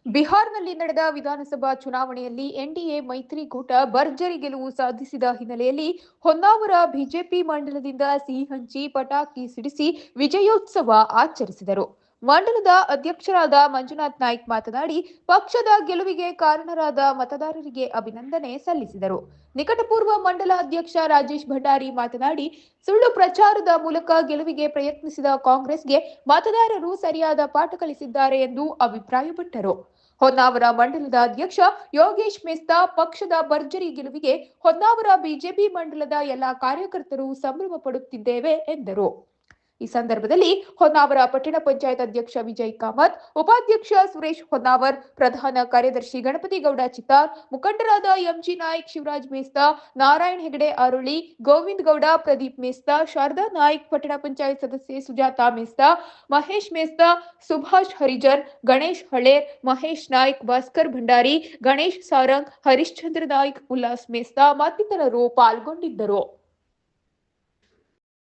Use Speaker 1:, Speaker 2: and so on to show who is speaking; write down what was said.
Speaker 1: ಬಿಹಾರ್ನಲ್ಲಿ ನಡೆದ ವಿಧಾನಸಭಾ ಚುನಾವಣೆಯಲ್ಲಿ ಎನ್ಡಿಎ ಮೈತ್ರಿಕೂಟ ಭರ್ಜರಿ ಗೆಲುವು ಸಾಧಿಸಿದ ಹಿನ್ನೆಲೆಯಲ್ಲಿ ಹೊನ್ನಾವರ ಬಿಜೆಪಿ ಮಂಡಲದಿಂದ ಸಿಹಿ ಹಂಚಿ ಪಟಾಕಿ ಸಿಡಿಸಿ ವಿಜಯೋತ್ಸವ ಆಚರಿಸಿದರು. ಮಂಡಲದ ಅಧ್ಯಕ್ಷರಾದ ಮಂಜುನಾಥ್ ನಾಯ್ಕ್ ಮಾತನಾಡಿ, ಪಕ್ಷದ ಗೆಲುವಿಗೆ ಕಾರಣರಾದ ಮತದಾರರಿಗೆ ಅಭಿನಂದನೆ ಸಲ್ಲಿಸಿದರು. ನಿಕಟಪೂರ್ವ ಮಂಡಲ ಅಧ್ಯಕ್ಷ ರಾಜೇಶ್ ಭಂಡಾರಿ ಮಾತನಾಡಿ, ಸುಳ್ಳು ಪ್ರಚಾರದ ಮೂಲಕ ಗೆಲುವಿಗೆ ಪ್ರಯತ್ನಿಸಿದ ಕಾಂಗ್ರೆಸ್ಗೆ ಮತದಾರರು ಸರಿಯಾದ ಪಾಠ ಕಲಿಸಿದ್ದಾರೆ ಎಂದು ಅಭಿಪ್ರಾಯಪಟ್ಟರು. ಹೊನ್ನಾವರ ಮಂಡಲದ ಅಧ್ಯಕ್ಷ ಯೋಗೇಶ್ ಮೆಸ್ತಾ, ಪಕ್ಷದ ಭರ್ಜರಿ ಗೆಲುವಿಗೆ ಹೊನ್ನಾವರ ಬಿಜೆಪಿ ಮಂಡಲದ ಎಲ್ಲಾ ಕಾರ್ಯಕರ್ತರು ಸಂಭ್ರಮ ಪಡುತ್ತಿದ್ದೇವೆ ಎಂದರು. ಈ ಸಂದರ್ಭದಲ್ಲಿ ಹೊನ್ನಾವರ ಪಟ್ಟಣ ಪಂಚಾಯತ್ ಅಧ್ಯಕ್ಷ ವಿಜಯ್ ಕಾಮತ್, ಉಪಾಧ್ಯಕ್ಷ ಸುರೇಶ್ ಹೊನ್ನಾವರ್, ಪ್ರಧಾನ ಕಾರ್ಯದರ್ಶಿ ಗಣಪತಿ ಗೌಡ ಚಿತ್ತಾರ್, ಮುಖಂಡರಾದ ಎಂಜಿ ನಾಯ್ಕ್, ಶಿವರಾಜ್ ಮೇಸ್ತಾ, ನಾರಾಯಣ್ ಹೆಗಡೆ ಅರುಳಿ, ಗೋವಿಂದ್ ಗೌಡ, ಪ್ರದೀಪ್ ಮೇಸ್ತಾ, ಶಾರದಾ ನಾಯ್ಕ್, ಪಟ್ಟಣ ಪಂಚಾಯತ್ ಸದಸ್ಯೆ ಸುಜಾತಾ ಮೇಸ್ತಾ, ಮಹೇಶ್ ಮೇಸ್ತಾ, ಸುಭಾಷ್ ಹರಿಜನ್, ಗಣೇಶ್ ಹಳೇರ್, ಮಹೇಶ್ ನಾಯ್ಕ್, ಭಾಸ್ಕರ್ ಭಂಡಾರಿ, ಗಣೇಶ್ ಸಾರಂಗ್, ಹರಿಶ್ಚಂದ್ರ ನಾಯ್ಕ್, ಉಲ್ಲಾಸ್ ಮೇಸ್ತಾ ಮತ್ತಿತರರು ಪಾಲ್ಗೊಂಡಿದ್ದರು.